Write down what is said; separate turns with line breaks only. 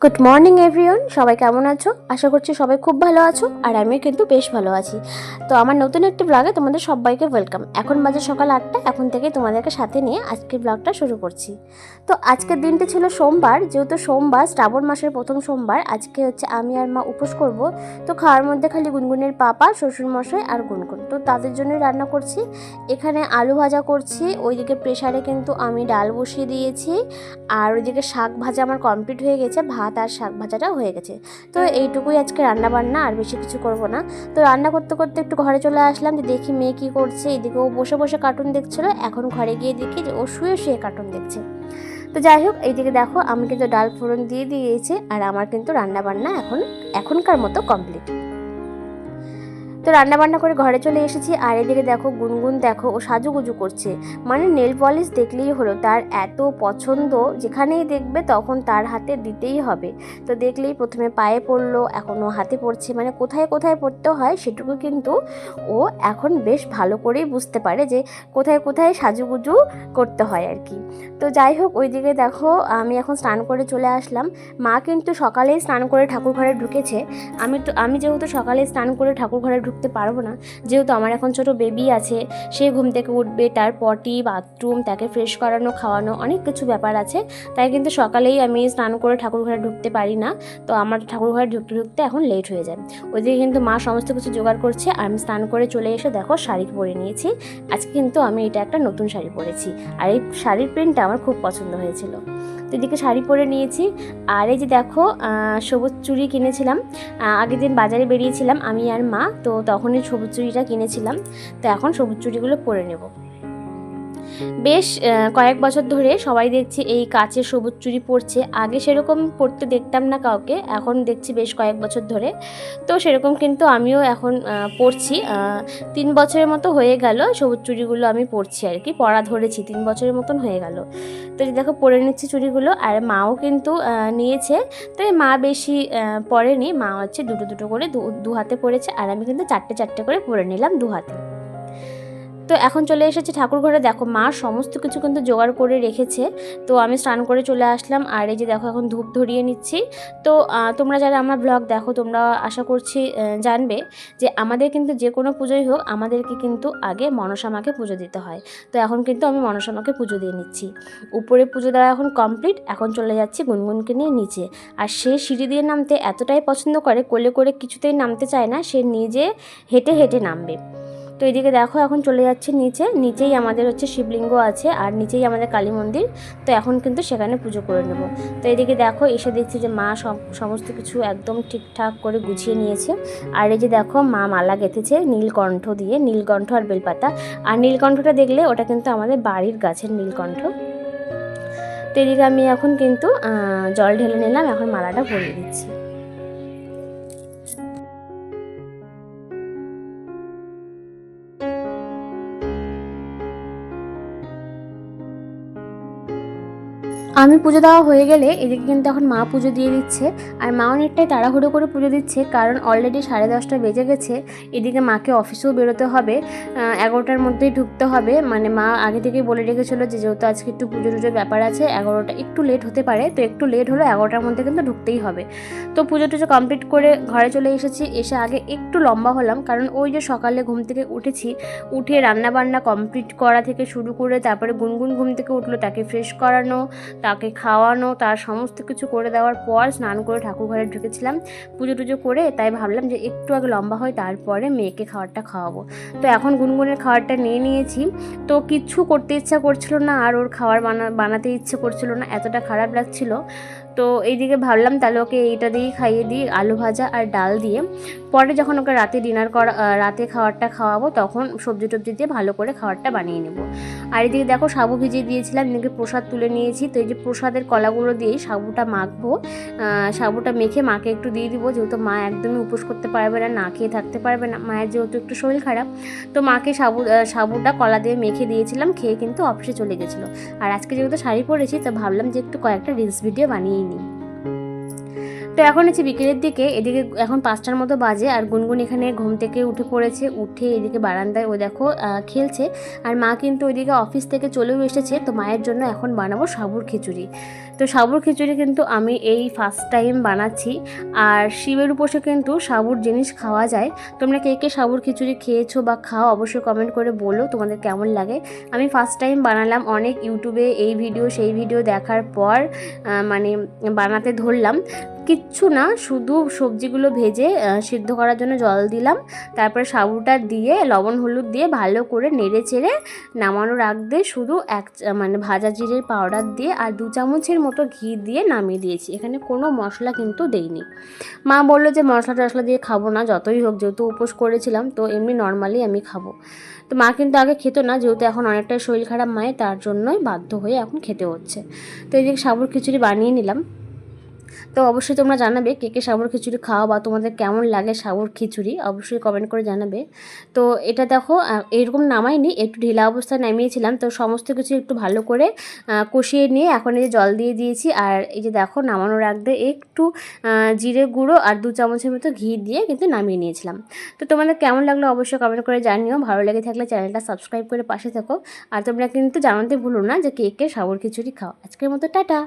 Good morning everyone, সবাই কেমন আছো? আশা করছি সবাই খুব ভালো আছো, আর আমি কিন্তু বেশ ভালো আছি। তো আমার নতুন একটি ব্লগে তোমাদের সবাইকে ওয়েলকাম। এখন বাজে সকাল 8টা, এখন থেকে তোমাদেরকে সাথে নিয়ে আজকের ব্লগটা শুরু করছি। তো আজকের দিনটি ছিল সোমবার, যেহেতু সোমবার শ্রাবণ মাসের প্রথম সোমবার, আজকে হচ্ছে আমি আর মা উপোস করব। তো খাওয়ার মধ্যে খালি গুনগুনের পাপা, শ্বশুরমশাই আর গুনগুন, তো তাদের জন্যই রান্না করছি। এখানে আলু ভাজা করছি, ওইদিকে প্রেসারে কিন্তু আমি ডাল বসিয়ে দিয়েছি, আর ওইদিকে শাক ভাজা আমার কমপ্লিট হয়ে গেছে, ভাত আর শাক ভাজাটাও হয়ে গেছে। তো এইটুকুই আজকে রান্না বান্না, আর বেশি কিছু করব না। তো রান্না করতে করতে একটু ঘরে চলে আসলাম, যে দেখি মেয়ে কী করছে। এদিকে ও বসে বসে কার্টুন দেখছিল, এখন ঘরে গিয়ে দেখি যে ও শুয়ে শুয়ে কার্টুন দেখছে। তো যাই হোক, এইদিকে দেখো আমি কিন্তু ডাল ফোড়ন দিয়ে দিয়েছি, আর আমার কিন্তু রান্না বান্না এখনকার মতো কমপ্লিট। তো রান্নাবান্না করে ঘরে চলে এসেছি, আর এদিকে দেখো গুনগুন, দেখো ও সাজুগুজু করছে। মানে নেল পলিশ দেখলেই হলো, তার এত পছন্দ, যেখানেই দেখবে তখন তার হাতে দিতেই হবে। তো দেখলেই প্রথমে পায়ে পড়লো, এখনও হাতে পড়ছে, মানে কোথায় কোথায় পড়তে হয় সেটুকু কিন্তু ও এখন বেশ ভালো করেই বুঝতে পারে, যে কোথায় কোথায় সাজুগুজু করতে হয় আর কি। তো যাই হোক, ওইদিকে দেখো আমি এখন স্নান করে চলে আসলাম। মা কিন্তু সকালেই স্নান করে ঠাকুর ঘরে ঢুকেছে। আমি যেহেতু সকালে স্নান করে ঠাকুর ঘরে ঢুকতে পারবো না, যেহেতু আমার এখন ছোট বেবি আছে, সে ঘুম থেকে উঠবে, তার পটি বাথরুম, তাকে ফ্রেশ করানো, খাওয়ানো, অনেক কিছু ব্যাপার আছে। তাই কিন্তু সকালেই আমি স্নান করে ঠাকুর ঘরে ঢুকতে পারি না। তো আমার ঠাকুর ঘরে ঢুকতে ঢুকতে এখন লেট হয়ে যায়। ওইদিকে কিন্তু মা সমস্ত কিছু জোগাড় করছে, আর আমি স্নান করে চলে এসে দেখো শাড়ি পরে নিয়েছি। আজকে কিন্তু আমি এটা একটা নতুন শাড়ি পরেছি, আর এই শাড়ির প্রিন্টটা আমার খুব পছন্দ হয়েছিল। তো এদিকে শাড়ি পরে নিয়েছি। আর এই যে দেখো সবুজ চুড়ি কিনেছিলাম, আগের দিন বাজারে বেরিয়েছিলাম আমি আর মা, তো তখনই সবুজ চুড়িটা কিনেছিলাম। তো এখন সবুজ চুড়িগুলো পরে নেব। বেশ কয়েক বছর ধরে সবাই দেখছি এই কাচের সবুজ চুড়ি পরছে। আগে সেরকম পরতে দেখতাম না কাউকে, এখন দেখছি বেশ কয়েক বছর ধরে। তো সেরকম কিন্তু আমিও এখন পরছি। 3 বছরের মতো হয়ে গেল সবুজ চুড়িগুলো আমি পরছি আর কি, পরা ধরেছি 3 বছরের মতন হয়ে গেল। তো দেখো পরে নিচ্ছি চুড়িগুলো, আর মাও কিন্তু নিয়েছে। তো মা বেশি পরেনি, মা হচ্ছে দুটো দুটো করে দু হাতে পরেছে, আর আমি কিন্তু চারটে চারটে করে পরে নিলাম 2 হাতে। তো এখন চলে এসেছি ঠাকুর ঘরে, দেখো মা সমস্ত কিছু কিন্তু জোগাড় করে রেখেছে। তো আমি স্নান করে চলে আসলাম, আর এই যে দেখো এখন ধূপ ধরিয়ে নিচ্ছি। তো তোমরা যারা আমার ব্লগ দেখো, তোমরা আশা করছি জানবে যে আমাদের কিন্তু যে কোনো পুজোই হোক, আমাদেরকে কিন্তু আগে মনসা মাকে পুজো দিতে হয়। তো এখন কিন্তু আমি মনসা মাকে পুজো দিয়ে নিচ্ছি। উপরে পুজো দেওয়া এখন কমপ্লিট, এখন চলে যাচ্ছি গুনগুনকে নিয়ে নিচে। আর সে সিঁড়ি দিয়ে নামতে এতটাই পছন্দ করে, কোলে করে কিছুতেই নামতে চায় না, সে নিজে হেঁটে হেঁটে নামবে। তো এদিকে দেখো এখন চলে যাচ্ছে নিচেই আমাদের হচ্ছে শিবলিঙ্গ আছে, আর নিচেই আমাদের কালী মন্দির। তো এখন কিন্তু সেখানে পুজো করে নেব। তো এদিকে দেখো এসে দেখছি যে মা সমস্ত কিছু একদম ঠিকঠাক করে গুছিয়ে নিয়েছে। আর এই যে দেখো মা মালা গেঁথেছে নীলকণ্ঠ দিয়ে, নীলকণ্ঠ আর বেলপাতা। আর নীলকণ্ঠটা দেখলে ওটা কিন্তু আমাদের বাড়ির গাছের নীলকণ্ঠ। তো এদিকে আমি এখন কিন্তু জল ঢেলে নিলাম, এখন মালাটা পরিয়ে দিচ্ছি। আমি পুজো দেওয়া হয়ে গেলে এদিকে কিন্তু এখন মা পুজো দিয়ে দিচ্ছে। আর মা অনেকটাই তাড়াহুড়ো করে পুজো দিচ্ছে, কারণ অলরেডি 10:30 বেজে গেছে। এদিকে মাকে অফিসেও বেরোতে হবে, 11টার মধ্যেই ঢুকতে হবে। মানে মা আগে থেকেই বলে রেখেছিলো যে যেহেতু আজকে একটু পুজো টুজোর ব্যাপার আছে, 11টা একটু লেট হতে পারে, তো একটু লেট হলো, 11টার মধ্যে কিন্তু ঢুকতেই হবে। তো পুজো টুজো কমপ্লিট করে ঘরে চলে এসেছি। এসে আগে একটু লম্বা হলাম, কারণ ওই যে সকালে ঘুম থেকে উঠেছি, উঠে রান্না বান্না কমপ্লিট করা থেকে শুরু করে, তারপরে গুনগুন ঘুম থেকে উঠলো, তাকে ফ্রেশ করানো, তাকে খাওয়ানো, তার সমস্ত কিছু করে দেওয়ার পর স্নান করে ঠাকুর ঘরে ঢুকেছিলাম পুজো টুজো করে। তাই ভাবলাম যে একটু আগে লম্বা হয়, তারপরে মেয়েকে খাবারটা খাওয়াবো। তো এখন গুনগুনের খাবারটা নিয়ে নিয়েছি। তো কিচ্ছু করতে ইচ্ছা করছিল না, আর ওর খাবার বানাতে ইচ্ছে করছিল না, এতটা খারাপ লাগছিল। তো এইদিকে ভাবলাম তাহলে ওকে এইটা দিয়েই খাইয়ে দিই, আলু ভাজা আর ডাল দিয়ে। পরে যখন ওকে রাতে রাতে খাবারটা খাওয়াবো, তখন সবজি টবজি দিয়ে ভালো করে খাবারটা বানিয়ে নেব। আর এদিকে দেখো সাবু ভিজিয়ে দিয়েছিলাম, এদিকে প্রসাদ তুলে নিয়েছি। তো এই যে প্রসাদের কলাগুলো দিয়েই সাবুটা মাখবো। সাবুটা মেখে মাকে একটু দিয়ে দিব, যেহেতু মা একদমই উপোস করতে পারবে না, না খেয়ে থাকতে পারবে না, মায়ের যেহেতু একটু শরীর খারাপ। তো মাকে সাবুটা কলা দিয়ে মেখে দিয়েছিলাম, খেয়ে কিন্তু অফিসে চলে গেছিলো। আর আজকে যেহেতু শাড়ি পরেছি, তো ভাবলাম যে একটু কয়েকটা রিলস ভিডিও বানিয়ে নিই। তো এখন হচ্ছে বিকেলের দিকে, এদিকে এখন 5টার মতো বাজে, আর গুনগুন এখানে ঘুম থেকে উঠে পড়েছে, উঠে এদিকে বারান্দায় ও দেখো খেলছে। আর মা কিন্তু ওইদিকে অফিস থেকে চলেও এসেছে। তো মায়ের জন্য এখন বানাবো সাবুর খিচুড়ি। তো সাবুর খিচুড়ি কিন্তু আমি এই ফার্স্ট টাইম বানাচ্ছি। আর শিবের উপোসে কিন্তু সাবুর জিনিস খাওয়া যায়। তোমরা কে কে সাবুর খিচুড়ি খেয়েছো বা খাও অবশ্যই কমেন্ট করে বলো তোমাদের কেমন লাগে। আমি ফার্স্ট টাইম বানালাম, অনেক ইউটিউবে এই ভিডিও সেই ভিডিও দেখার পর মানে বানাতে ধরলাম। কিচ্ছু না, শুধু সবজিগুলো ভেজে সিদ্ধ করার জন্য জল দিলাম, তারপরে সাবুটা দিয়ে লবণ হলুদ দিয়ে ভালো করে নেড়ে চেড়ে নামানোর আগ দিয়ে শুধু মানে ভাজা জিরের পাউডার দিয়ে আর 2 চামচের মতো ঘি দিয়ে নামিয়ে দিয়েছি। এখানে কোনো মশলা কিন্তু দেইনি। মা বললো যে মশলা টশলা দিয়ে খাবো না, যতই হোক, যেহেতু উপোস করেছিলাম তো এমনি নর্মালি আমি খাবো। তো মা কিন্তু আগে খেত না, যেহেতু এখন অনেকটাই শরীর খারাপ মায়ের, তার জন্যই বাধ্য হয়ে এখন খেতে হচ্ছে। তো এই যে সাবুর খিচুড়ি বানিয়ে নিলাম। তো অবশ্যই তোমরা জানাবে কে কে সাবুর খিচুড়ি খাও বা তোমাদের কেমন লাগে সাবুর খিচুড়ি, অবশ্যই কমেন্ট করে জানাবে। তো এটা দেখো এরকম নামাইনি, একটু ঢিলা অবস্থায় নামিয়েছিলাম। তো সমস্ত কিছু একটু ভালো করে কষিয়ে নিয়ে এখন এই যে জল দিয়ে দিয়েছি। আর এই যে দেখো নামানোর আগ দিয়ে একটু জিরে গুঁড়ো আর 2 চামচের মতো ঘি দিয়ে কিন্তু নামিয়ে নিয়েছিলাম। তো তোমাদের কেমন লাগলো অবশ্যই কমেন্ট করে জানিও। ভালো লেগে থাকলে চ্যানেলটা সাবস্ক্রাইব করে পাশে থাকো। আর তোমরা কিন্তু জানাতে ভুলো না যে কে কে সাবুর খিচুড়ি খাও। আজকের মতো টাটা।